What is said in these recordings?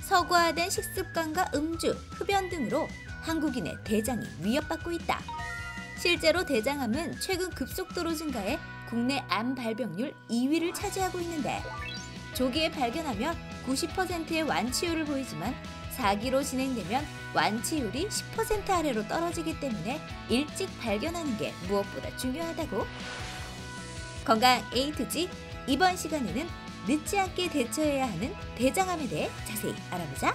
서구화된 식습관과 음주, 흡연 등으로 한국인의 대장이 위협받고 있다. 실제로 대장암은 최근 급속도로 증가해 국내 암 발병률 2위를 차지하고 있는데, 조기에 발견하면 90%의 완치율을 보이지만 4기로 진행되면 완치율이 10% 아래로 떨어지기 때문에 일찍 발견하는 게 무엇보다 중요하다고. 건강 A to G, 이번 시간에는 늦지 않게 대처해야 하는 대장암에 대해 자세히 알아보자.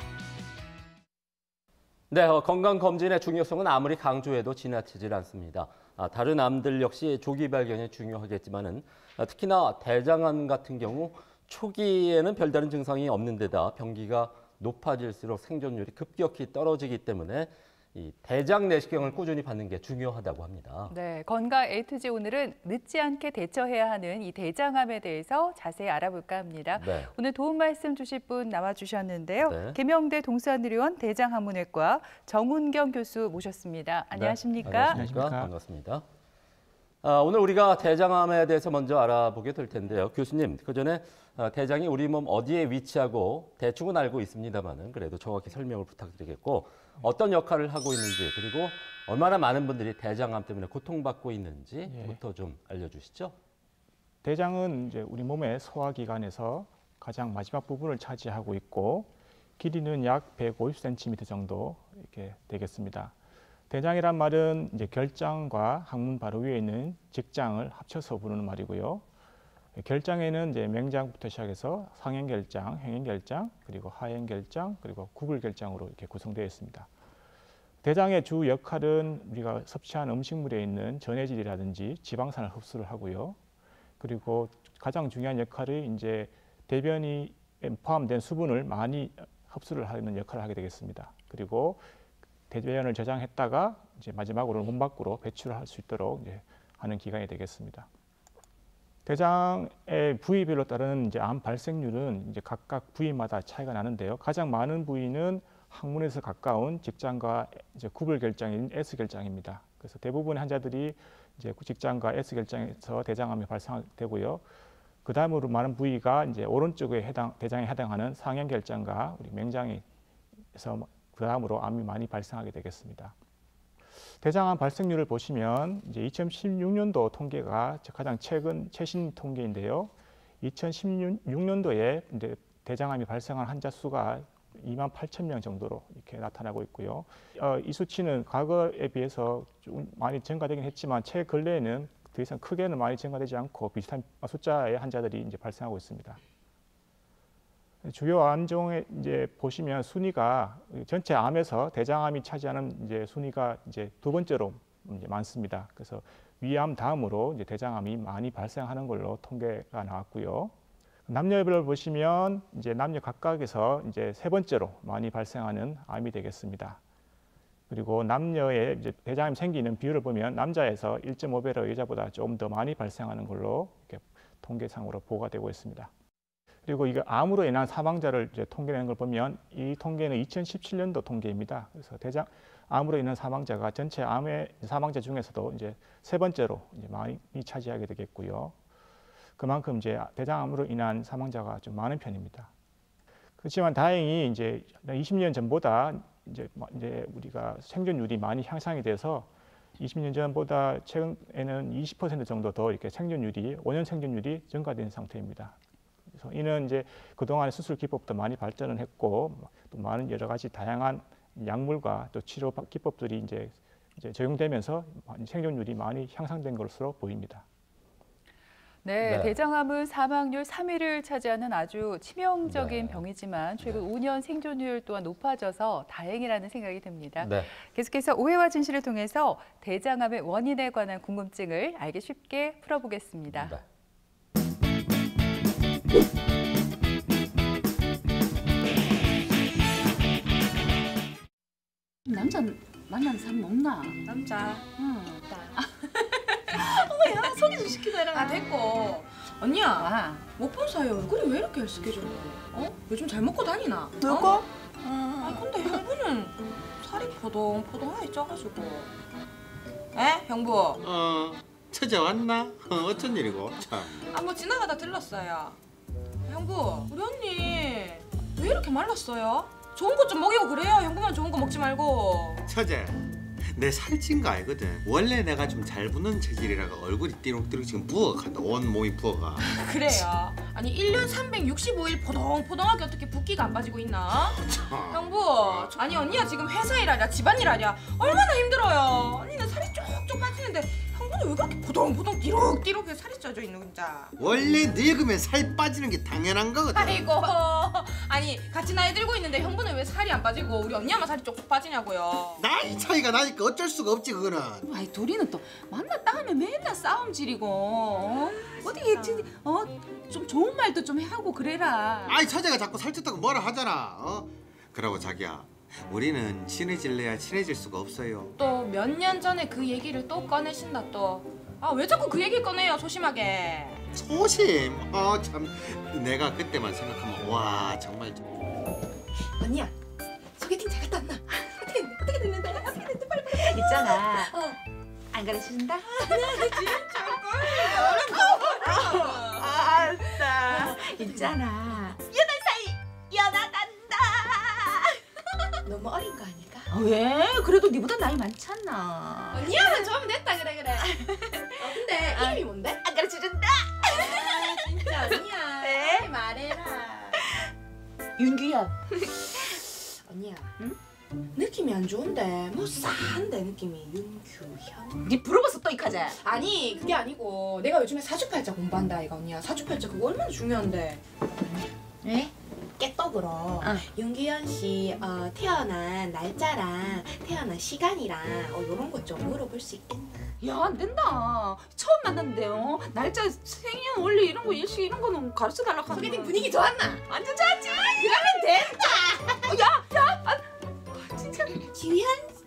네, 건강검진의 중요성은 아무리 강조해도 지나치질 않습니다. 다른 암들 역시 조기 발견이 중요하겠지만은 특히나 대장암 같은 경우 초기에는 별다른 증상이 없는 데다 병기가 높아질수록 생존율이 급격히 떨어지기 때문에 이 대장 내시경을 꾸준히 받는 게 중요하다고 합니다. 네, 건강 A to G 오늘은 늦지 않게 대처해야 하는 이 대장암에 대해서 자세히 알아볼까 합니다. 네. 오늘 도움 말씀 주실 분 나와주셨는데요. 네. 계명대 동산의료원 대장학문외과 정운경 교수 모셨습니다. 안녕하십니까? 네, 안녕하십니까? 반갑습니다. 오늘 우리가 대장암에 대해서 먼저 알아보게 될 텐데요. 교수님, 그전에 대장이 우리 몸 어디에 위치하고 대충은 알고 있습니다만은 그래도 정확히 설명을 부탁드리겠고, 어떤 역할을 하고 있는지, 그리고 얼마나 많은 분들이 대장암 때문에 고통받고 있는지부터 좀 알려주시죠. 대장은 이제 우리 몸의 소화기관에서 가장 마지막 부분을 차지하고 있고, 길이는 약 150cm 정도 이렇게 되겠습니다. 대장이란 말은 이제 결장과 항문 바로 위에 있는 직장을 합쳐서 부르는 말이고요. 결장에는 이제 맹장부터 시작해서 상행결장, 행행결장, 그리고 하행결장, 그리고 구불결장으로 이렇게 구성되어 있습니다. 대장의 주 역할은 우리가 섭취한 음식물에 있는 전해질이라든지 지방산을 흡수를 하고요. 그리고 가장 중요한 역할이 이제 대변이 포함된 수분을 많이 흡수를 하는 역할을 하게 되겠습니다. 그리고 대변을 저장했다가 이제 마지막으로 몸 밖으로 배출을 할 수 있도록 이제 하는 기관이 되겠습니다. 대장의 부위별로 따른 이제 암 발생률은 이제 각각 부위마다 차이가 나는데요. 가장 많은 부위는 항문에서 가까운 직장과 이제 구불결장인 S결장입니다. 그래서 대부분의 환자들이 이제 직장과 S결장에서 대장암이 발생되고요. 그 다음으로 많은 부위가 이제 오른쪽에 대장에 해당하는 상행결장과 우리 맹장에서 그 다음으로 암이 많이 발생하게 되겠습니다. 대장암 발생률을 보시면 이제 2016년도 통계가 가장 최신 통계인데요. 2016년도에 이제 대장암이 발생한 환자 수가 28,000명 정도로 이렇게 나타나고 있고요. 이 수치는 과거에 비해서 좀 많이 증가되긴 했지만 최근래에는 더 이상 크게는 많이 증가되지 않고 비슷한 숫자의 환자들이 이제 발생하고 있습니다. 주요 암종에 이제 보시면 순위가 전체 암에서 대장암이 차지하는 이제 순위가 이제 두 번째로 이제 많습니다. 그래서 위암 다음으로 이제 대장암이 많이 발생하는 걸로 통계가 나왔고요. 남녀별로 보시면 이제 남녀 각각에서 이제 세 번째로 많이 발생하는 암이 되겠습니다. 그리고 남녀의 이제 대장암이 생기는 비율을 보면 남자에서 1.5배로 여자보다 좀 더 많이 발생하는 걸로 이렇게 통계상으로 보고가 되고 있습니다. 그리고 이게 암으로 인한 사망자를 이제 통계내는 걸 보면 이 통계는 2017년도 통계입니다. 그래서 암으로 인한 사망자가 전체 암의 사망자 중에서도 이제 세 번째로 이제 많이 차지하게 되겠고요. 그만큼 이제 대장암으로 인한 사망자가 좀 많은 편입니다. 그렇지만 다행히 이제 20년 전보다 이제 우리가 생존율이 많이 향상이 돼서 20년 전보다 최근에는 20% 정도 더 이렇게 원년 생존율이 증가된 상태입니다. 그래서 이는 이제 그동안 수술 기법도 많이 발전을 했고 또 많은 여러 가지 다양한 약물과 또 치료 기법들이 이제 적용되면서 생존율이 많이 향상된 것으로 보입니다. 네, 대장암은 사망률 3위를 차지하는 아주 치명적인 병이지만 최근 5년 생존율 또한 높아져서 다행이라는 생각이 듭니다. 계속해서 오해와 진실을 통해서 대장암의 원인에 관한 궁금증을 알기 쉽게 풀어보겠습니다. 남자 만나는 사람 없나? 남자. 응. 어머야 소개 좀 시키더라. 아 됐고. 언니야. 못 본 사이에 얼굴이 왜 이렇게 헬스케줄고? 요즘 잘 먹고 다니나? 누구? 아 근데 형부는 살이 포동포동하게 쪄가지고. 에 형부? 찾아왔나? 어쩐 일이고 참. 뭐 지나가다 들렀어요. 형부 우리 언니 왜 이렇게 말랐어요? 좋은 것 좀 먹이고 그래요. 형부만 좋은 거 먹지 말고. 처제, 내 살찐 거 알거든. 원래 내가 좀 잘 붙는 체질이라가 얼굴이 띠룩띠룩 지금 부어간다. 온 몸이 부어가. 그래요. 아니 1년 365일 포동포동하게 어떻게 붓기가 안 빠지고 있나? 형부, 아니 언니야 지금 회사 일하랴 집안일 하랴 얼마나 힘들어요. 언니는 살이 쪽쪽 빠지는데 형부는 왜 그렇게 포동포동 띠룩띠룩해 살이 쪄져 있는 진짜. 원래 늙으면 살 빠지는 게 당연한 거거든. 아이고, 아니 같이 나이 들고 있는데 형부는 왜 살이 안 빠지고 우리 언니야만 살이 쪽쪽 빠지냐고요. 나이 차이가 나니까 어쩔 수가 없지 그거는. 아이 둘이는 또 만났다 하면 맨날 싸움질이고 어디 좀 좋은 말도 좀 하고 그래라. 아이 처제가 자꾸 살쪘다고 뭐라 하잖아. 그러고 자기야, 우리는 친해질래야 친해질 수가 없어요. 또 몇 년 전에 그 얘기를 또 꺼내신다 또. 아 왜 자꾸 그 얘기를 꺼내요 소심하게. 소심? 참 내가 그때만 생각하면 와 정말 좀. 언니야 소개팅 잘 갔다 왔나? 어떻게 됐는데? 어떻게 됐는데 빨리. 있잖아. 안 가르쳐준다? 알았다. 있잖아. 너무 어린 거 아닐까? 왜? 그래도 니보다 나이 많잖아. 언니야만 좋으면 됐다 그래. 근데 이름이 뭔데? 안 가르쳐준다. 진짜 언니야. 네? 빨리 말해라. 윤규현. 언니야. 응? 느낌이 안 좋은데 뭐 싸한데 느낌이. 윤규현? 니 부러워서 또 이카자. 아니 그게 아니고 내가 요즘에 사주팔자 공부한다 이거 언니야. 사주팔자 그거 얼마나 중요한데. 왜? 깨떡으로 윤규현 씨 태어난 날짜랑 태어난 시간이랑 이런 것 좀 물어볼 수 있겠나? 야, 안 된다. 처음 만났는데요. 날짜, 생년, 원래 이런 거, 일식 이런 거는 가르쳐 달라고 하는 소개팅 거야. 분위기 좋았나? 완전 좋았지? 그러면 된다. 진짜. 규현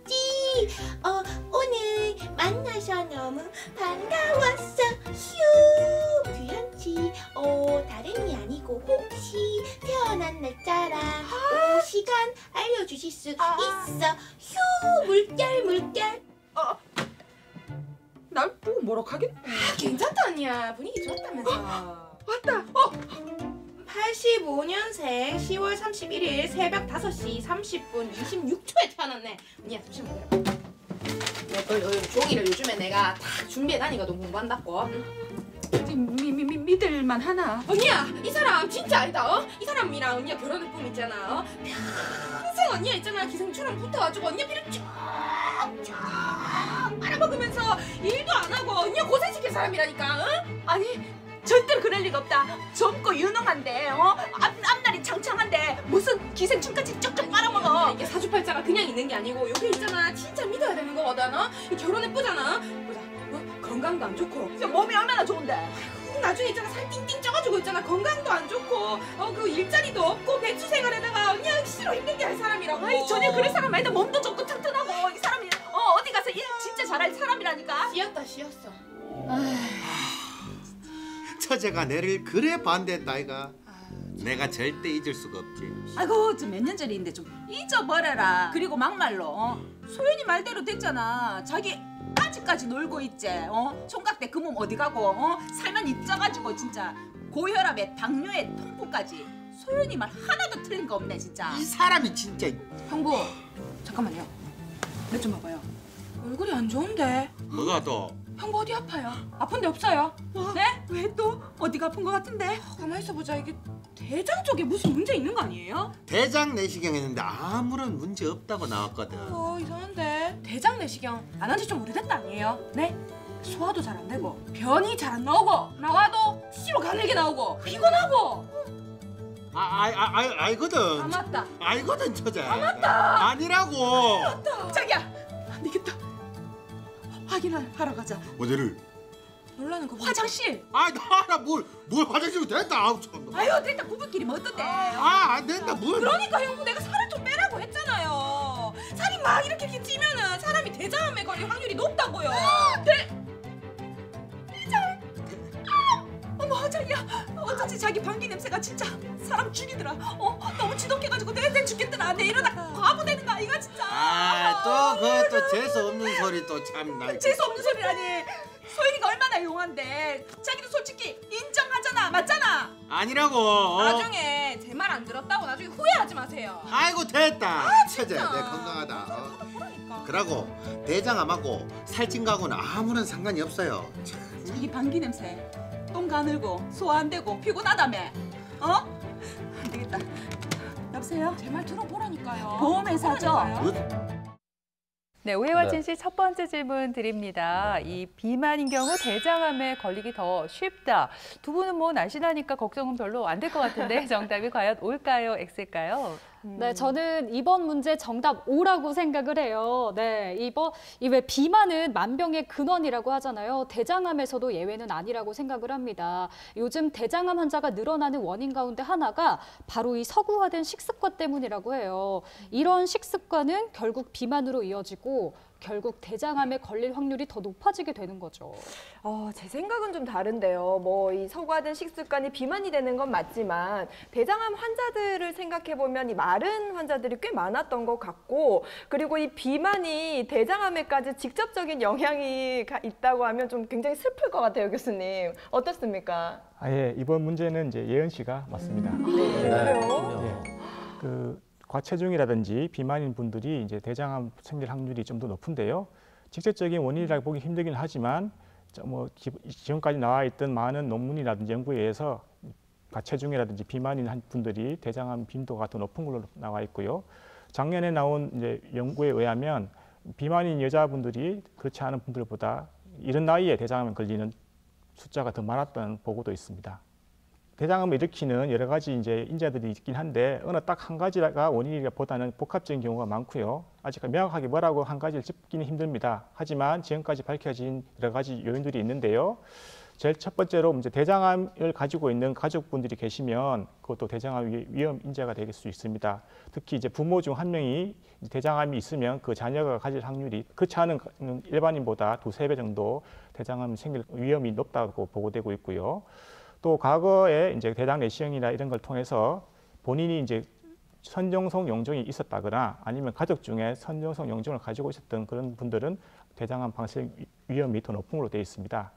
씨, 오늘 만나서 너무 반가웠어. 휴, 규현 씨, 다름이 아니고 혹시 태어난 날짜랑 시간 알려주실 수 있어? 휴, 물결. 날 보고 뭐라고 하겠네. 괜찮다 언니야. 분위기 좋았다면서. 왔다. 85년생 10월 31일 새벽 5시 30분 26초에 태어났네. 언니야 잠시만 기다려. 종이를 요즘에 내가 다 준비해다니거든 공부한다고. 믿을만 하나? 언니야 이 사람 진짜 아니다. 이 사람이랑 언니가 결혼할 꿈 있잖아. 평생 언니야 있잖아 기생충랑 붙어가지고 언니야 피를 쭉 빨아먹으면서 일도 안 하고 언니야 고생시킬 사람이라니까. 아니, 절대로 그럴 리가 없다. 젊고 유능한데, 앞날이 창창한데 무슨 기생충까지 쪽쪽 빨아먹어. 이게 사주팔자가 그냥 있는 게 아니고 여기 있잖아 진짜 믿어야 되는 거거든. 이 결혼 예쁘잖아. 보자. 건강도 안 좋고 몸이 얼마나 좋은데. 나중에 있잖아 살 띵띵 쪄가지고 있잖아 건강도 안 좋고 그 일자리도 없고 배추 생활에다가 언니야 싫어 힘들게 할 사람이라고. 아이, 전혀 그럴 사람 아니다. 몸도 좋고 튼튼하고 이 사람이 어디 가서 일 진짜 잘할 사람이라니까. 씨였어. 처제가 내를 그래 반대했다 아이가. 내가 절대 잊을 수가 없지. 아이고, 저 몇 년 전인데 좀 잊어버려라. 그리고 막말로 소연이 말대로 됐잖아. 자기 아직까지 놀고 있지. 총각 때 그 몸 어디 가고 살만 잊어가지고 진짜 고혈압에 당뇨에 통풍까지. 소연이 말 하나도 틀린 거 없네 진짜. 이 사람이 진짜. 형부 잠깐만요. 몇 좀 봐봐요. 얼굴이 안 좋은데. 뭐가 또? 형부 어디 아파요? 아픈 데 없어요? 네? 왜 또? 어디가 아픈 거 같은데? 가만히 있어보자. 이게 대장 쪽에 무슨 문제 있는 거 아니에요? 대장 내시경 했는데 아무런 문제 없다고 나왔거든. 이상한데. 대장 내시경 안 한 지 좀 오래됐다 아니에요? 네? 소화도 잘 안 되고 변이 잘 안 나오고 나와도 씨로 가늘게 나오고 피곤하고. 알거든. 아 맞다. 알거든 처제. 맞다. 아니라고. 맞다. 자기야, 안 되겠다. 확인하러 가자. 어디를? 놀라는 거 화장실. 나라 뭘 화장실 됐다. 아우 참. 아유, 됐다. 부부끼리 뭐 어떤데? 안 된다. 뭘? 그러니까 형부 내가 살을 좀 빼라고 했잖아요. 살이 막 이렇게 찌면은 사람이 대장암에 걸릴 확률이 높다고요. 어머, 자기야, 어쩐지 자기 방귀 냄새가 진짜 사람 죽이더라. 너무 지독해가지고 내 죽겠더라. 내 이러다 과부 되는 거 아이가 진짜. 또 그것도 재수 없는 소리 또 참 나. 재수 없는 소리라니. 소연이가 얼마나 용한데. 자기도 솔직히 인정하잖아. 맞잖아. 아니라고. 나중에 다음에 제 말 안 들었다고 나중에 후회하지 마세요. 아이고 됐다. 처제 내 건강하다. 그러니까. 그러고 대장암하고 살찐 거하고는 아무런 상관이 없어요. 자기 방귀 냄새 똥 가늘고 소화 안 되고 피곤하다며. 안 되겠다. 여보세요? 제 말 들어보라니까요. 보험회사죠? 네, 오해와 네. 진실 첫 번째 질문 드립니다. 이 비만인 경우 대장암에 걸리기 더 쉽다. 두 분은 뭐 날씬하니까 걱정은 별로 안 될 것 같은데 정답이 과연 O일까요, X일까요? 네, 저는 이번 문제 정답 O라고 생각을 해요. 네, 왜 비만은 만병의 근원이라고 하잖아요. 대장암에서도 예외는 아니라고 생각을 합니다. 요즘 대장암 환자가 늘어나는 원인 가운데 하나가 바로 이 서구화된 식습관 때문이라고 해요. 이런 식습관은 결국 비만으로 이어지고 결국 대장암에 걸릴 확률이 더 높아지게 되는 거죠. 제 생각은 좀 다른데요. 뭐 이 서구화된 식습관이 비만이 되는 건 맞지만 대장암 환자들을 생각해 보면 이 마른 환자들이 꽤 많았던 것 같고, 그리고 이 비만이 대장암에까지 직접적인 영향이 있다고 하면 좀 굉장히 슬플 것 같아요, 교수님. 어떻습니까? 예, 이번 문제는 이제 예은 씨가 맞습니다. 그래요? 과체중이라든지 비만인 분들이 이제 대장암 생길 확률이 좀 더 높은데요. 직접적인 원인이라고 보기 힘들긴 하지만 지금까지 나와 있던 많은 논문이라든지 연구에 의해서 과체중이라든지 비만인 분들이 대장암 빈도가 더 높은 걸로 나와 있고요. 작년에 나온 이제 연구에 의하면 비만인 여자분들이 그렇지 않은 분들보다 이른 나이에 대장암에 걸리는 숫자가 더 많았다는 보고도 있습니다. 대장암을 일으키는 여러 가지 이제 인자들이 있긴 한데 어느 딱 한 가지가 원인이보다는 복합적인 경우가 많고요. 아직 명확하게 뭐라고 한 가지를 짚기는 힘듭니다. 하지만 지금까지 밝혀진 여러 가지 요인들이 있는데요. 제일 첫 번째로 이제 대장암을 가지고 있는 가족분들이 계시면 그것도 대장암 위험 인자가 될 수 있습니다. 특히 이제 부모 중 한 명이 대장암이 있으면 그 자녀가 가질 확률이 그렇지 않은 일반인보다 2~3배 정도 대장암이 생길 위험이 높다고 보고되고 있고요. 또 과거에 이제 대장 내시경이나 이런 걸 통해서 본인이 이제 선종성 용종이 있었다거나 아니면 가족 중에 선종성 용종을 가지고 있었던 그런 분들은 대장암 발생 위험이 더 높은 걸로 되어 있습니다.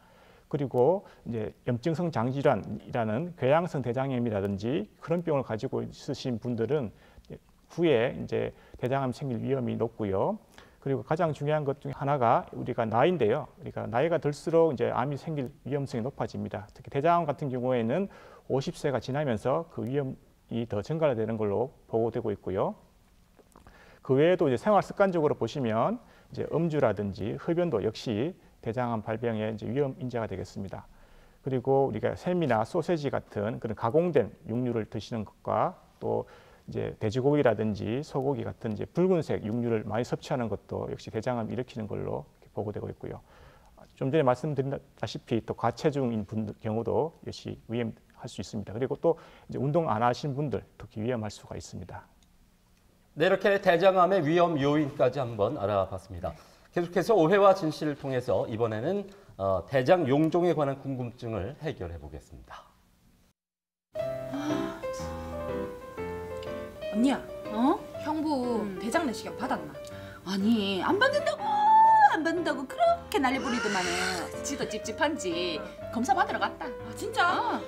그리고 이제 염증성 장질환이라는 궤양성 대장염이라든지 그런 병을 가지고 있으신 분들은 후에 이제 대장암 생길 위험이 높고요. 그리고 가장 중요한 것 중에 하나가 우리가 나이인데요. 그러니까 나이가 들수록 이제 암이 생길 위험성이 높아집니다. 특히 대장암 같은 경우에는 50세가 지나면서 그 위험이 더 증가되는 걸로 보고되고 있고요. 그 외에도 이제 생활 습관적으로 보시면 이제 음주라든지 흡연도 역시 대장암 발병의 이제 위험 인자가 되겠습니다. 그리고 우리가 햄이나 소세지 같은 그런 가공된 육류를 드시는 것과 또 이제 돼지고기라든지 소고기 같은 이제 붉은색 육류를 많이 섭취하는 것도 역시 대장암 일으키는 걸로 보고되고 있고요. 좀 전에 말씀드렸다시피 또 과체중인 분들 경우도 역시 위험할 수 있습니다. 그리고 또 이제 운동 안 하신 분들 특히 위험할 수가 있습니다. 네, 이렇게 대장암의 위험 요인까지 한번 알아봤습니다. 계속해서 오해와 진실을 통해서 이번에는 대장 용종에 관한 궁금증을 해결해 보겠습니다. 언니야, 형부 대장 내시경 받았나? 아니 안 받는다고 그렇게 난리 부리더만은. 지도 찝찝한지 검사 받으러 갔다. 진짜?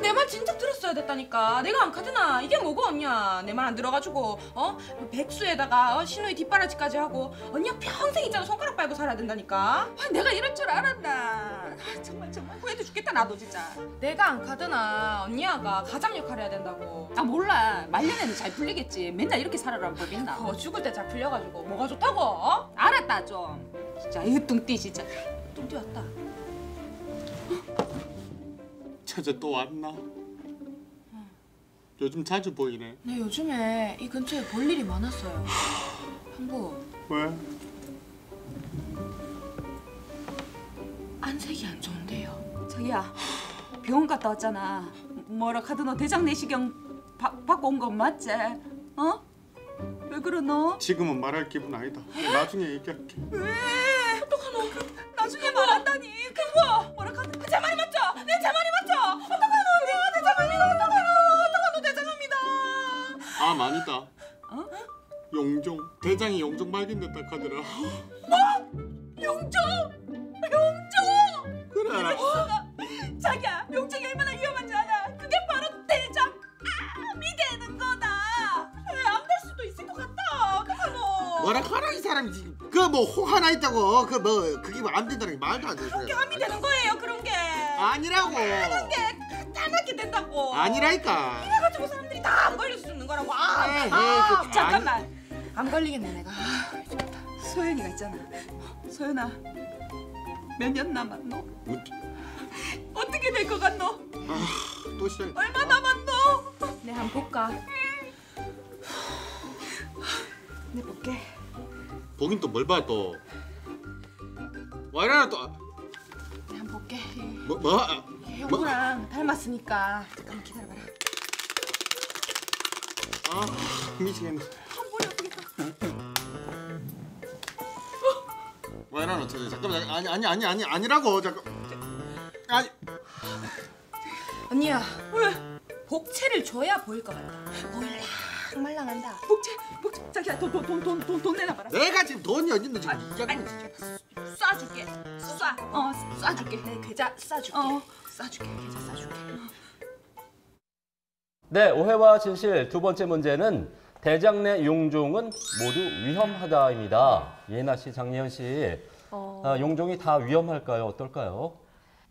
내 말 진작 들었어야 됐다니까. 내가 안 카드나. 이게 뭐고 언니야. 내 말 안 들어가지고 백수에다가 신우이 뒷바라지까지 하고 언니야 평생 있잖아 손가락 빨고 살아야 된다니까. 내가 이럴 줄 알았나. 정말 후회도 죽겠다 나도 진짜. 내가 안 카드나 언니야가 가장 역할 해야 된다고. 몰라. 말년에는 잘 풀리겠지. 맨날 이렇게 살아라는 법이 있나. 죽을 때 잘 풀려가지고 뭐가 좋다고? 알았다 좀. 진짜 이 뚱띠 진짜. 뚱띠 왔다. 처제 또 왔나? 요즘 자주 보이네. 네, 요즘에 이 근처에 볼 일이 많았어요. 형부. 왜? 안색이 안 좋은데요. 저기야 병원 갔다 왔잖아. 뭐라 카드너 대장 내시경 받고 온 건 맞지? 왜 그러노? 지금은 말할 기분 아니다. 나중에 얘기할게. 왜? 어떡하노? 나중에 말한다니. 그거 뭐라 카드 제 말이 맞죠? 내 제 말이 맞죠? 어떡하노? 내 대장암이다. 어떡하노? 대장암이다. 암 아니다. 용종. 대장이 용종 발견됐다 하더라. 뭐? 용종? 그래. 자기야 용종이 얼마나 위험한지 알아? 그게 바로 대장암이다. 뭐라 하라 이 사람이 지금. 그 뭐 혹 하나 있다고. 그 뭐 그게 뭐 안 된다는 게 말도 안 되는 소리야. 그게 함이 되는 거예요 그런 게. 아니라고. 그런 게 까맣게 된다고. 아니라니까. 이래가지고 사람들이 다 안 걸릴 수 있는 거라고. 잠깐만. 안 걸리겠네 내가. 소연이가 있잖아. 소연아, 몇 년 남았노? 어떻게 될 것 같노? 또 시작. 얼마 남았노? 내 한번 볼까? 내 볼게. 보긴 또 뭘 봐 또. 와 이러나 또. 내 한번 볼게. 뭐? 형부랑 닮았으니까 잠깐만 기다려봐라. 미치겠네. 와 이러나 또. 잠깐만. 아니라고. 잠깐. 아니. 언니야. 왜? 복채를 줘야 보일 것 같아. 말랑말랑한다. 복채. 자기야 돈 내놔봐라. 내가 지금 돈이 어딨노 지금. 쏴줄게. 쏴줄게. 내 계좌 쏴줄게. 계좌 쏴줄게. 네, 오해와 진실 두 번째 문제는 대장 내 용종은 모두 위험하다입니다. 예나 씨, 장예은 씨, 용종이 다 위험할까요? 어떨까요?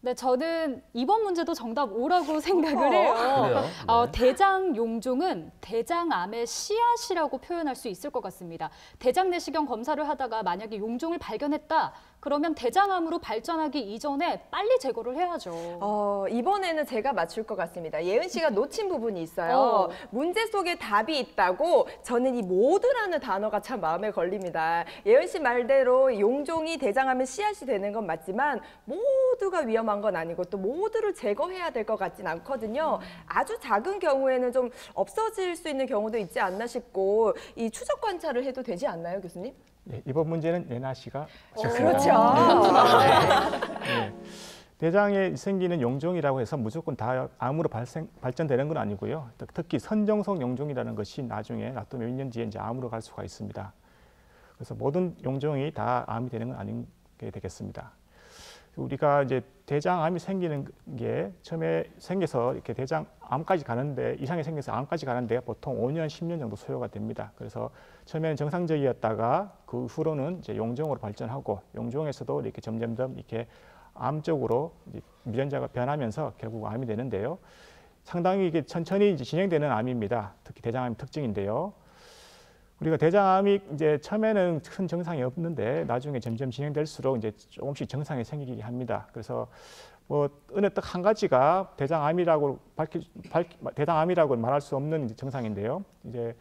네, 저는 이번 문제도 정답 O라고 생각을 해요. 그래요? 네. 대장 용종은 대장암의 씨앗이라고 표현할 수 있을 것 같습니다. 대장 내시경 검사를 하다가 만약에 용종을 발견했다, 그러면 대장암으로 발전하기 이전에 빨리 제거를 해야죠. 이번에는 제가 맞출 것 같습니다. 예은 씨가 놓친 부분이 있어요. 문제 속에 답이 있다고 저는 이 모두라는 단어가 참 마음에 걸립니다. 예은 씨 말대로 용종이 대장암의 씨앗이 되는 건 맞지만 모두가 위험한 건 아니고 또 모두를 제거해야 될 것 같진 않거든요. 아주 작은 경우에는 좀 없어질 수 있는 경우도 있지 않나 싶고 이 추적 관찰을 해도 되지 않나요, 교수님? 네, 이번 문제는 예나 씨가 그렇죠. 네. 대장에 생기는 용종이라고 해서 무조건 다 암으로 발전되는 건 아니고요. 특히 선정성 용종이라는 것이 나중에 놔두면 몇 년 뒤에 이제 암으로 갈 수가 있습니다. 그래서 모든 용종이 다 암이 되는 건 아닌 게 되겠습니다. 우리가 이제 대장암이 생기는 게 처음에 생겨서 이렇게 대장암까지 가는데 이상이 생겨서 암까지 가는데 보통 5년, 10년 정도 소요가 됩니다. 그래서 처음에는 정상적이었다가 그 후로는 이제 용종으로 발전하고 용종에서도 이렇게 점점점 이렇게 암 쪽으로 유전자가 변하면서 결국 암이 되는데요. 상당히 이게 천천히 이제 진행되는 암입니다. 특히 대장암 특징인데요. 우리가 대장암이 이제 처음에는 큰 증상이 없는데 나중에 점점 진행될수록 이제 조금씩 증상이 생기게 합니다. 그래서 뭐 어느 딱 한 가지가 대장암이라고 말할 수 없는 증상인데요. 이제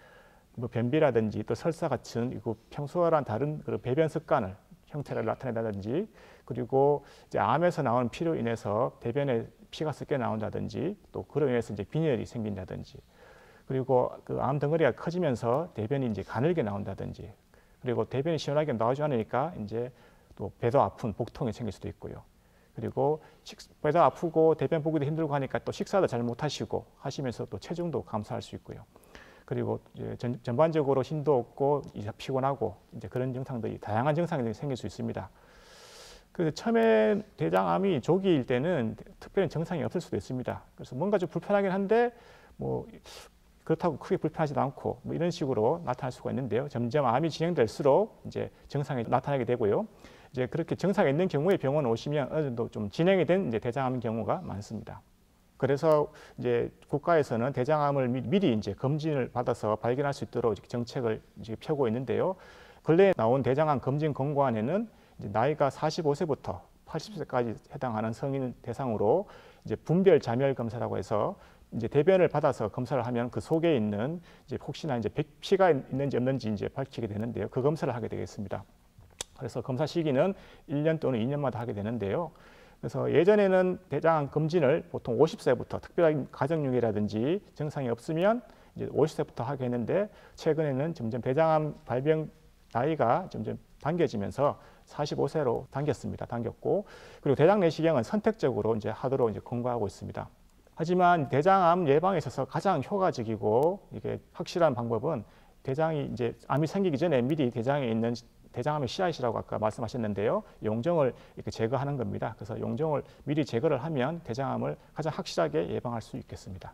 뭐 변비라든지 또 설사 같은 이거 평소와는 다른 그런 배변 습관을 형태를 나타낸다든지 그리고 이제 암에서 나오는 피로 인해서 대변에 피가 섞여 나온다든지 또 그로 인해서 이제 빈혈이 생긴다든지 그리고 그 암 덩어리가 커지면서 대변이 이제 가늘게 나온다든지 그리고 대변이 시원하게 나오지 않으니까 이제 또 배도 아픈 복통이 생길 수도 있고요. 그리고 배도 아프고 대변 보기도 힘들고 하니까 또 식사도 잘 못하시고 하시면서 또 체중도 감소할 수 있고요. 그리고 이제 전반적으로 힘도 없고 이제 피곤하고 이제 그런 증상들이 다양한 증상이 생길 수 있습니다. 그래서 처음에 대장암이 조기일 때는 특별한 증상이 없을 수도 있습니다. 그래서 뭔가 좀 불편하긴 한데 뭐 그렇다고 크게 불편하지도 않고 뭐 이런 식으로 나타날 수가 있는데요. 점점 암이 진행될수록 이제 증상이 나타나게 되고요. 이제 그렇게 증상이 있는 경우에 병원 오시면 어느 정도 좀 진행이 된 이제 대장암 경우가 많습니다. 그래서 이제 국가에서는 대장암을 미리 이제 검진을 받아서 발견할 수 있도록 정책을 이제 펴고 있는데요. 근래에 나온 대장암 검진 권고안에는 이제 나이가 45세부터 80세까지 해당하는 성인 대상으로 이제 분별 자멸 검사라고 해서 이제 대변을 받아서 검사를 하면 그 속에 있는 이제 혹시나 이제 피가 있는지 없는지 이제 밝히게 되는데요. 그 검사를 하게 되겠습니다. 그래서 검사 시기는 1년 또는 2년마다 하게 되는데요. 그래서 예전에는 대장암 검진을 보통 50세부터 특별한 가정용이라든지 증상이 없으면 이제 50세부터 하게 했는데 최근에는 점점 대장암 발병 나이가 점점 당겨지면서 45세로 당겼고 그리고 대장 내시경은 선택적으로 이제 하도록 이제 권고하고 있습니다. 하지만 대장암 예방에 있어서 가장 효과적이고 이게 확실한 방법은 대장이 이제 암이 생기기 전에 미리 대장에 있는 대장암의 씨앗이라고 아까 말씀하셨는데요. 용종을 이렇게 제거하는 겁니다. 그래서 용종을 미리 제거를 하면 대장암을 가장 확실하게 예방할 수 있겠습니다.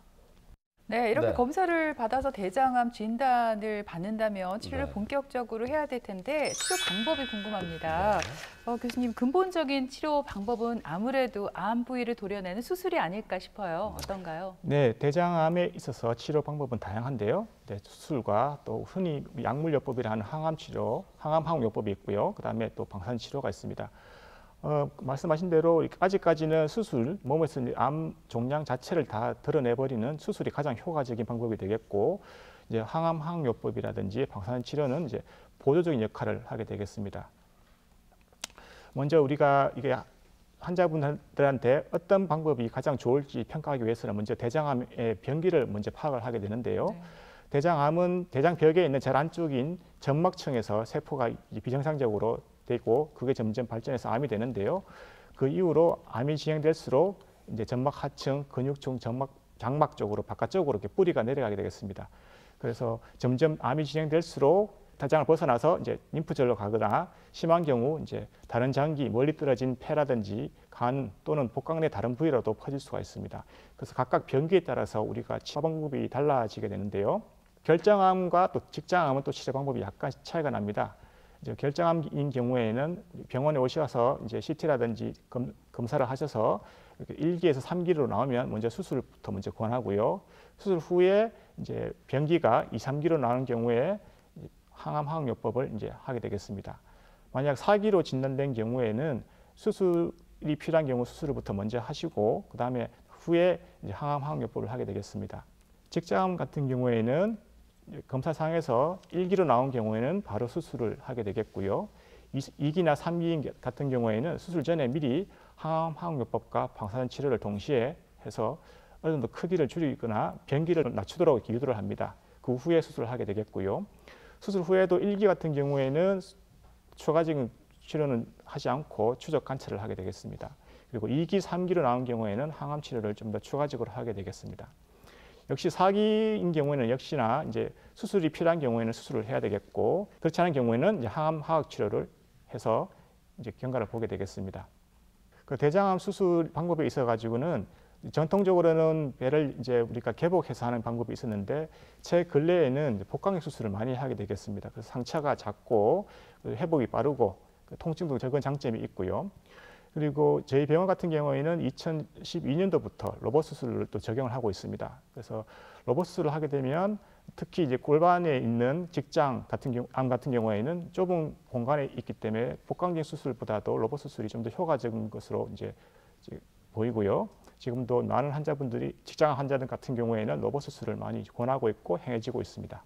네, 이렇게 네. 검사를 받아서 대장암 진단을 받는다면 치료를 네. 본격적으로 해야 될 텐데 치료 방법이 궁금합니다. 교수님, 근본적인 치료 방법은 아무래도 암 부위를 도려내는 수술이 아닐까 싶어요. 어떤가요? 네, 대장암에 있어서 치료 방법은 다양한데요. 네, 수술과 또 흔히 약물요법이라 하는 항암 치료, 항암항용요법이 있고요. 그다음에 또 방사선 치료가 있습니다. 말씀하신 대로 아직까지는 수술, 몸에서 암 종양 자체를 다 드러내버리는 수술이 가장 효과적인 방법이 되겠고, 이제 항암항용요법이라든지 방사선 치료는 이제 보조적인 역할을 하게 되겠습니다. 먼저 우리가 이게 환자분들한테 어떤 방법이 가장 좋을지 평가하기 위해서는 먼저 대장암의 병기를 먼저 파악을 하게 되는데요. 네. 대장암은 대장벽에 있는 제일 안쪽인 점막층에서 세포가 비정상적으로 되고 그게 점점 발전해서 암이 되는데요. 그 이후로 암이 진행될수록 이제 점막 하층, 근육층, 장막 쪽으로 바깥쪽으로 이렇게 뿌리가 내려가게 되겠습니다. 그래서 점점 암이 진행될수록 대장을 벗어나서 이제 림프절로 가거나 심한 경우 이제 다른 장기, 멀리 떨어진 폐라든지 간 또는 복강 내 다른 부위로도 퍼질 수가 있습니다. 그래서 각각 병기에 따라서 우리가 치료 방법이 달라지게 되는데요. 결장암과 또 직장암은 또 치료 방법이 약간 차이가 납니다. 이제 결장암인 경우에는 병원에 오셔서 이제 CT라든지 검사를 하셔서 이렇게 1기에서 3기로 나오면 먼저 수술부터 먼저 권하고요. 수술 후에 이제 병기가 2, 3기로 나오는 경우에 항암항용요법을 이제 하게 되겠습니다. 만약 4기로 진단된 경우에는 수술이 필요한 경우 수술부터 먼저 하시고 그다음에 후에 이제 항암항용요법을 하게 되겠습니다. 직장암 같은 경우에는 검사상에서 1기로 나온 경우에는 바로 수술을 하게 되겠고요. 2기나 3기 같은 경우에는 수술 전에 미리 항암항용요법과 방사선 치료를 동시에 해서 어느 정도 크기를 줄이거나 병기를 낮추도록 유도를 합니다. 그 후에 수술을 하게 되겠고요. 수술 후에도 1기 같은 경우에는 추가적인 치료는 하지 않고 추적 관찰을 하게 되겠습니다. 그리고 2기, 3기로 나온 경우에는 항암 치료를 좀 더 추가적으로 하게 되겠습니다. 역시 4기인 경우에는 역시나 이제 수술이 필요한 경우에는 수술을 해야 되겠고 그렇지 않은 경우에는 이제 항암 화학 치료를 해서 이제 경과를 보게 되겠습니다. 그 대장암 수술 방법에 있어 가지고는 전통적으로는 배를 이제 우리가 개복해서 하는 방법이 있었는데 최 근래에는 복강경 수술을 많이 하게 되겠습니다. 그래서 상처가 작고 회복이 빠르고 통증도 적은 장점이 있고요. 그리고 저희 병원 같은 경우에는 2012년도부터 로봇 수술을 또 적용을 하고 있습니다. 그래서 로봇 수술을 하게 되면 특히 이제 골반에 있는 직장 같은 경우, 암 같은 경우에는 좁은 공간에 있기 때문에 복강경 수술보다도 로봇 수술이 좀 더 효과적인 것으로 이제 보이고요. 지금도 많은 환자분들이 직장 환자들 같은 경우에는 로봇 수술을 많이 권하고 있고 행해지고 있습니다.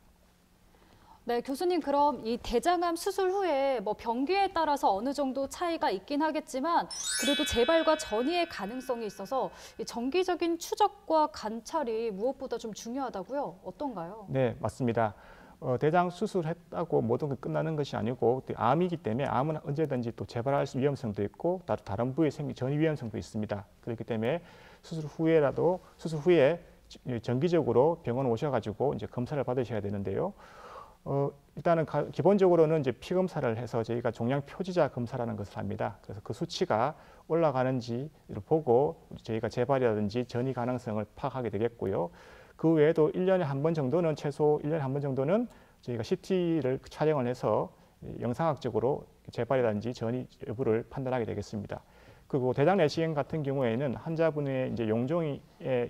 네, 교수님 그럼 이 대장암 수술 후에 뭐 병기에 따라서 어느 정도 차이가 있긴 하겠지만 그래도 재발과 전이의 가능성이 있어서 이 정기적인 추적과 관찰이 무엇보다 좀 중요하다고요? 어떤가요? 네, 맞습니다. 대장 수술했다고 모든 게 끝나는 것이 아니고 암이기 때문에 암은 언제든지 또 재발할 위험성도 있고 다른 부위에 생긴 전이 위험성도 있습니다. 그렇기 때문에 수술 후에 정기적으로 병원 오셔가지고 이제 검사를 받으셔야 되는데요. 일단은 기본적으로는 이제 피 검사를 해서 저희가 종양 표지자 검사라는 것을 합니다. 그래서 그 수치가 올라가는지를 보고 저희가 재발이라든지 전이 가능성을 파악하게 되겠고요. 그 외에도 1년에 한 번 정도는 최소 1년에 한 번 정도는 저희가 CT를 촬영을 해서 영상학적으로 재발이라든지 전이 여부를 판단하게 되겠습니다. 그리고 대장 내시경 같은 경우에는 환자분의 이제 용종의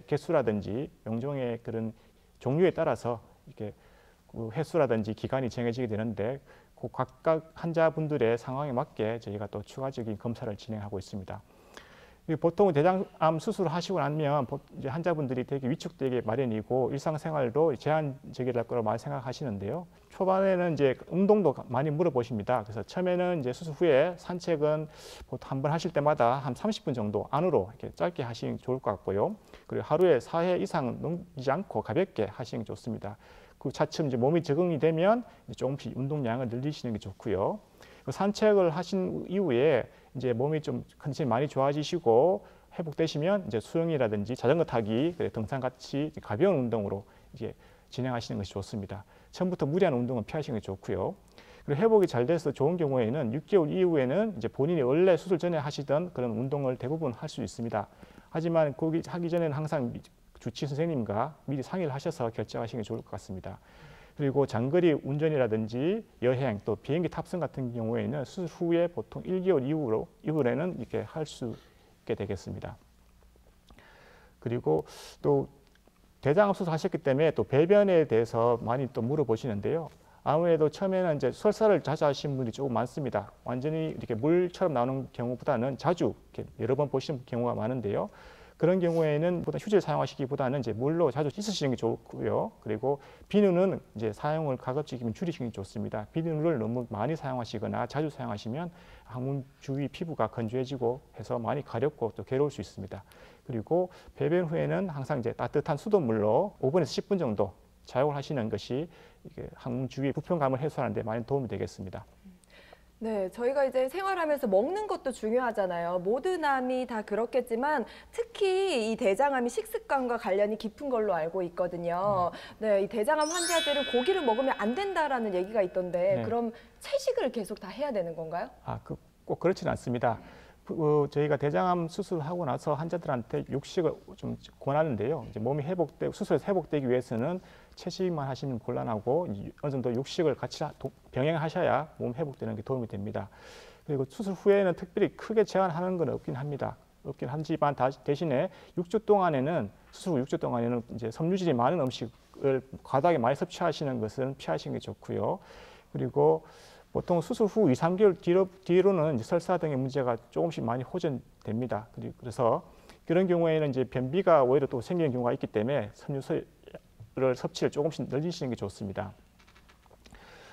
개수라든지 용종의 그런 종류에 따라서 이렇게 그 횟수라든지 기간이 정해지게 되는데 그 각각 환자분들의 상황에 맞게 저희가 또 추가적인 검사를 진행하고 있습니다. 보통 대장암 수술을 하시고 나면 이제 환자분들이 되게 위축되게 마련이고 일상생활도 제한적이랄 거라고 많이 생각하시는데요. 초반에는 이제 운동도 많이 물어보십니다. 그래서 처음에는 이제 수술 후에 산책은 보통 한 번 하실 때마다 한 30분 정도 안으로 이렇게 짧게 하시는 게 좋을 것 같고요. 그리고 하루에 4회 이상 넘기지 않고 가볍게 하시는 게 좋습니다. 그 차츰 이제 몸이 적응이 되면 조금씩 운동량을 늘리시는 게 좋고요. 산책을 하신 이후에 이제 몸이 좀 컨디션이 많이 좋아지시고 회복되시면 이제 수영이라든지 자전거 타기, 등산 같이 가벼운 운동으로 이제 진행하시는 것이 좋습니다. 처음부터 무리한 운동은 피하시는 게 좋고요. 그리고 회복이 잘 돼서 좋은 경우에는 6개월 이후에는 이제 본인이 원래 수술 전에 하시던 그런 운동을 대부분 할 수 있습니다. 하지만 거기 하기 전에는 항상 주치 선생님과 미리 상의를 하셔서 결정하시는 게 좋을 것 같습니다. 그리고 장거리 운전이라든지 여행 또 비행기 탑승 같은 경우에는 수술 후에 보통 1개월 이후에는 이렇게 할 수 있게 되겠습니다. 그리고 또 대장암 수술하셨기 때문에 또 배변에 대해서 많이 또 물어보시는데요. 아무래도 처음에는 이제 설사를 자주 하시는 분들이 조금 많습니다. 완전히 이렇게 물처럼 나오는 경우보다는 자주 이렇게 여러 번 보시는 경우가 많은데요. 그런 경우에는 보다 휴지를 사용하시기보다는 이제 물로 자주 씻으시는 게 좋고요. 그리고 비누는 이제 사용을 가급적이면 줄이시는 게 좋습니다. 비누를 너무 많이 사용하시거나 자주 사용하시면 항문 주위 피부가 건조해지고 해서 많이 가렵고 또 괴로울 수 있습니다. 그리고 배변 후에는 항상 이제 따뜻한 수돗물로 5분에서 10분 정도 사용을 하시는 것이 이게 항문 주위 부편감을 해소하는 데 많이 도움이 되겠습니다. 네, 저희가 이제 생활하면서 먹는 것도 중요하잖아요. 모든 암이 다 그렇겠지만 특히 이 대장암이 식습관과 관련이 깊은 걸로 알고 있거든요. 네, 이 대장암 환자들은 고기를 먹으면 안 된다라는 얘기가 있던데 네. 그럼 채식을 계속 다 해야 되는 건가요? 꼭 그렇지는 않습니다. 저희가 대장암 수술하고 나서 환자들한테 육식을 좀 권하는데요. 이제 몸이 수술에서 회복되기 위해서는 채식만 하시면 곤란하고 어느 정도 육식을 같이 병행하셔야 몸 회복되는 게 도움이 됩니다. 그리고 수술 후에는 특별히 크게 제한하는 건 없긴 합니다. 없긴 하지만 대신에 6주 동안에는 수술 후 6주 동안에는 이제 섬유질이 많은 음식을 과다하게 많이 섭취하시는 것은 피하시는 게 좋고요. 그리고 보통 수술 후 2, 3개월 뒤로는 이제 설사 등의 문제가 조금씩 많이 호전됩니다. 그래서 그런 경우에는 이제 변비가 오히려 또 생기는 경우가 있기 때문에 섬유를 섭취를 조금씩 늘리시는 게 좋습니다.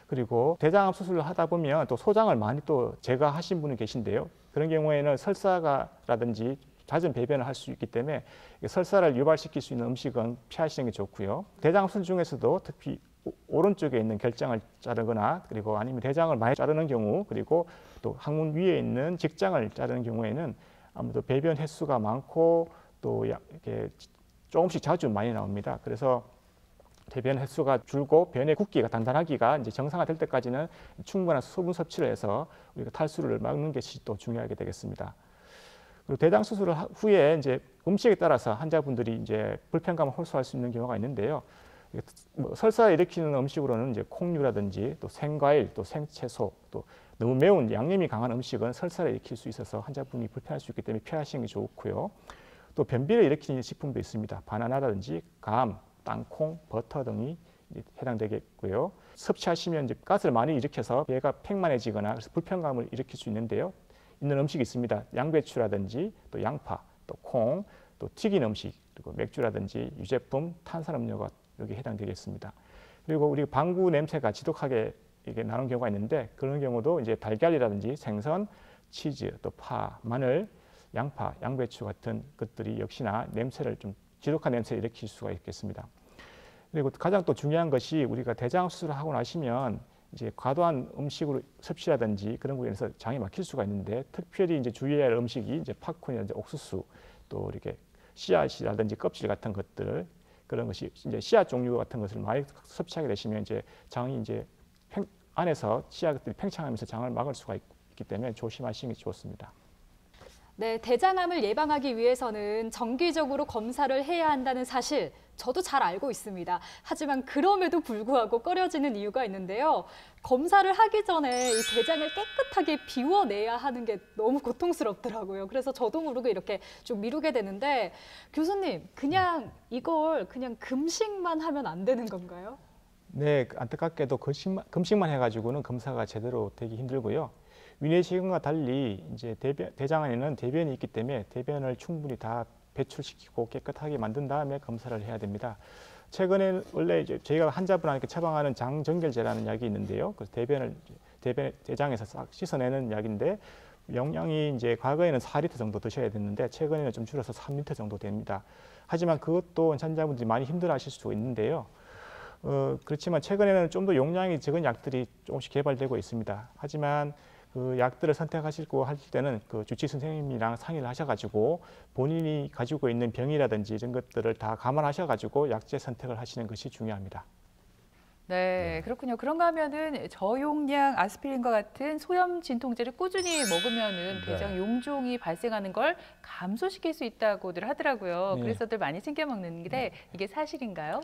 그리고 대장암 수술을 하다 보면 또 소장을 많이 또 제거하신 분이 계신데요. 그런 경우에는 설사라든지 잦은 배변을 할 수 있기 때문에 설사를 유발시킬 수 있는 음식은 피하시는 게 좋고요. 대장암 수술 중에서도 특히 오른쪽에 있는 결장을 자르거나 그리고 아니면 대장을 많이 자르는 경우 그리고 또 항문 위에 있는 직장을 자르는 경우에는 아무래도 배변 횟수가 많고 또 이렇게 조금씩 자주 많이 나옵니다. 그래서 대변 횟수가 줄고 변의 굵기가 단단하기가 이제 정상화될 때까지는 충분한 수분 섭취를 해서 우리가 탈수를 막는 것이 또 중요하게 되겠습니다. 그리고 대장 수술 후에 이제 음식에 따라서 환자분들이 이제 불편감을 호소할 수 있는 경우가 있는데요. 설사를 일으키는 음식으로는 이제 콩류라든지 또 생과일, 또 생채소, 또 너무 매운 양념이 강한 음식은 설사를 일으킬 수 있어서 환자분이 불편할 수 있기 때문에 피하시는 게 좋고요. 또 변비를 일으키는 식품도 있습니다. 바나나라든지 감네 땅콩, 버터 등이 해당되겠고요. 섭취하시면 이제 가스를 많이 일으켜서 배가 팽만해지거나 그래서 불편감을 일으킬 수 있는 음식이 있습니다. 양배추라든지 또 양파, 또 콩, 또 튀긴 음식, 그리고 맥주라든지 유제품, 탄산음료가 여기 해당되겠습니다. 그리고 우리 방구 냄새가 지독하게 이게 나는 경우가 있는데 그런 경우도 이제 달걀이라든지 생선, 치즈, 또 파, 마늘, 양파, 양배추 같은 것들이 역시나 지독한 냄새를 일으킬 수가 있겠습니다. 그리고 가장 또 중요한 것이 우리가 대장암 수술을 하고 나시면 이제 과도한 음식으로 섭취라든지 그런 거에 인해서 장이 막힐 수가 있는데 특별히 이제 주의해야 할 음식이 이제 팝콘이라든지 옥수수 또 이렇게 씨앗이라든지 껍질 같은 것들 그런 것이 이제 씨앗 종류 같은 것을 많이 섭취하게 되시면 이제 장이 이제 안에서 씨앗들이 팽창하면서 장을 막을 수가 있기 때문에 조심하시는 게 좋습니다. 네, 대장암을 예방하기 위해서는 정기적으로 검사를 해야 한다는 사실 저도 잘 알고 있습니다. 하지만 그럼에도 불구하고 꺼려지는 이유가 있는데요. 검사를 하기 전에 이 대장을 깨끗하게 비워내야 하는 게 너무 고통스럽더라고요. 그래서 저도 모르게 이렇게 좀 미루게 되는데 교수님, 이걸 그냥 금식만 하면 안 되는 건가요? 네, 안타깝게도 금식만 해가지고는 검사가 제대로 되기 힘들고요. 위내시경과 달리 이제 대장암에는 대변이 있기 때문에 대변을 충분히 다 배출시키고 깨끗하게 만든 다음에 검사를 해야 됩니다. 최근에 원래 이제 저희가 환자분한테 처방하는 장정결제라는 약이 있는데요. 그래서 대장에서 싹 씻어내는 약인데 용량이 이제 과거에는 4리터 정도 드셔야 됐는데 최근에는 좀 줄어서 3리터 정도 됩니다. 하지만 그것도 환자분들이 많이 힘들어하실 수 있는데요. 그렇지만 최근에는 좀 더 용량이 적은 약들이 조금씩 개발되고 있습니다. 하지만 그 약들을 선택하시고 하실 때는 그 주치 선생님이랑 상의를 하셔가지고 본인이 가지고 있는 병이라든지 이런 것들을 다 감안하셔가지고 약제 선택을 하시는 것이 중요합니다. 네, 그렇군요. 그런가 하면은 저용량 아스피린과 같은 소염 진통제를 꾸준히 먹으면은 대장 용종이 발생하는 걸 감소시킬 수 있다고들 하더라고요. 네. 그래서들 많이 챙겨 먹는데 이게 사실인가요?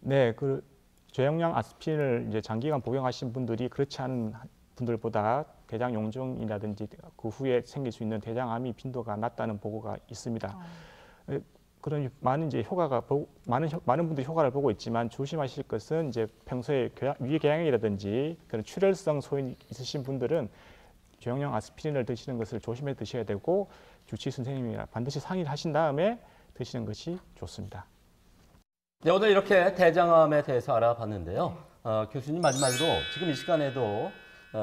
네, 그 저용량 아스피린을 이제 장기간 복용하신 분들이 그렇지 않은 분들보다 대장 용종이라든지 그 후에 생길 수 있는 대장암이 빈도가 낮다는 보고가 있습니다. 그런 많은 이제 효과가 많은 분들이 효과를 보고 있지만 조심하실 것은 이제 평소에 위궤양이라든지 그런 출혈성 소인이 있으신 분들은 저용량 아스피린을 드시는 것을 조심해 드셔야 되고 주치의 선생님이랑 반드시 상의를 하신 다음에 드시는 것이 좋습니다. 네, 오늘 이렇게 대장암에 대해서 알아봤는데요. 교수님 마지막으로 지금 이 시간에도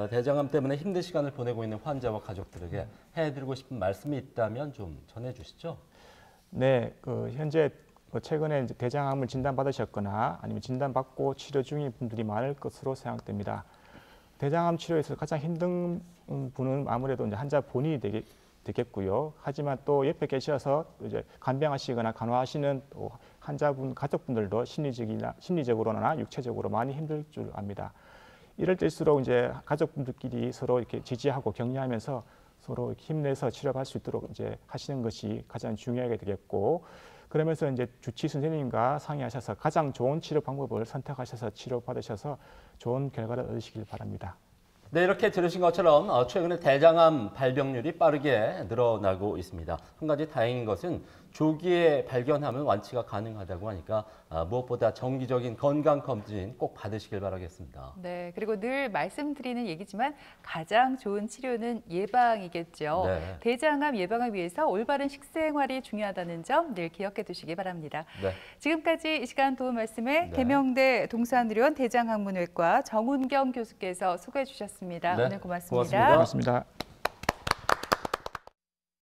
대장암 때문에 힘든 시간을 보내고 있는 환자와 가족들에게 해드리고 싶은 말씀이 있다면 좀 전해주시죠. 네, 현재 최근에 이제 대장암을 진단받으셨거나 아니면 진단받고 치료 중인 분들이 많을 것으로 생각됩니다. 대장암 치료에서 가장 힘든 분은 아무래도 이제 환자 본인이 되겠고요. 하지만 또 옆에 계셔서 이제 간병하시거나 간호하시는 또 환자분 가족분들도 심리적으로나 육체적으로 많이 힘들 줄 압니다. 이럴 때일수록 이제 가족분들끼리 서로 이렇게 지지하고 격려하면서 서로 힘내서 치료할 수 있도록 이제 하시는 것이 가장 중요하게 되겠고, 그러면서 이제 주치의 선생님과 상의하셔서 가장 좋은 치료 방법을 선택하셔서 치료받으셔서 좋은 결과를 얻으시길 바랍니다. 네, 이렇게 들으신 것처럼 최근에 대장암 발병률이 빠르게 늘어나고 있습니다. 한 가지 다행인 것은 조기에 발견하면 완치가 가능하다고 하니까 무엇보다 정기적인 건강검진 꼭 받으시길 바라겠습니다. 네, 그리고 늘 말씀드리는 얘기지만 가장 좋은 치료는 예방이겠죠. 네. 대장암 예방을 위해서 올바른 식생활이 중요하다는 점 늘 기억해 두시기 바랍니다. 네. 지금까지 이 시간 도움 말씀에 대명대 동산의료원 대장학문외과 정운경 교수께서 소개해 주셨습니다. 네, 오늘 고맙습니다. 고맙습니다. 고맙습니다.